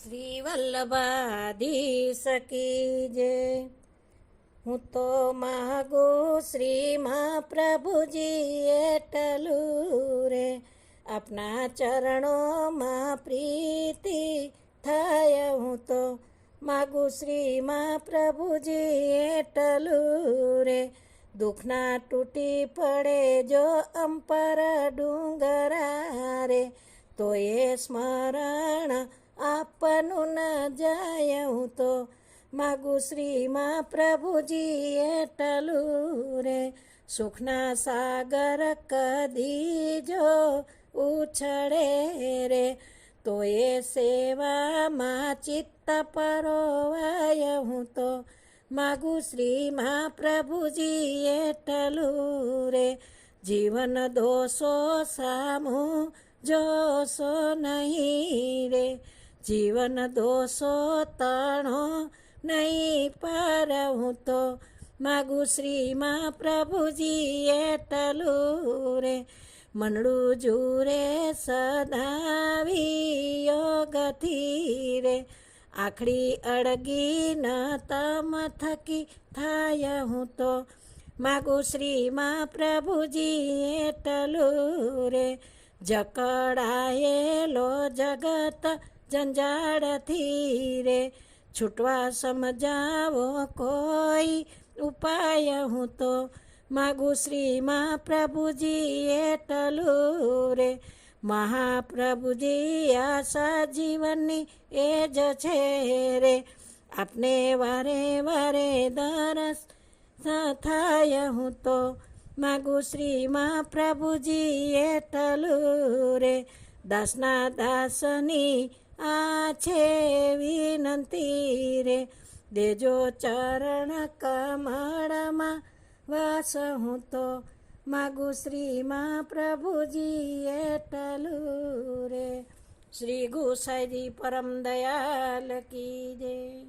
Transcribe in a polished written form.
શ્રી વલ્લભાધીશ કી જય। હું તો માગું શ્રી મહાપ્રભુજી એટલું રે, આપના ચરણોમાં પ્રીતિ થાય। હું તો માગું શ્રી મહાપ્રભુજી એટલું રે, દુઃખના તૂટી પડે જો અંપર ડુંગરા રે, તો એ સ્મરણ આપનું ન જાય। હું તો માગું શ્રી મહાપ્રભુજી એટલું રે, સુખના સાગર કદી જો ઉછળે રે, તો એ સેવામાં ચિત્ત પરોવાય। હું તો માગું શ્રી મહાપ્રભુજી એટલું રે, જીવન દોષો સામું જોશો નહીં રે, જીવન દોષો તણો નહીં પર। હું તો માગું શ્રી મહાપ્રભુજી એટલું રે, મનડું જુરે સદાવી યોગથી રે, આખડી અડગી ન તમ થકી થાય। હું તો માગું શ્રી મહાપ્રભુજી એટલું રે, જકડાયેલો જગત જંજાળથી રે, છૂટવા સમજાવો કોઈ ઉપાય। હું તો માગું શ્રી મહાપ્રભુજી એટલું રે, મહાપ્રભુજી આશા જીવનની એ જ છે રે, આપને વારે વારે દરસ થાય। હું તો માગું શ્રી મહાપ્રભુજી એટલું રે, દાસના દાસની આ છે વિનંતી રે, દેજો ચરણ કમળમાં વાસ। હું તો માગું શ્રી મહાપ્રભુજી એટલું રે। શ્રી ગુસાઈજી પરમ દયાલ કી જય।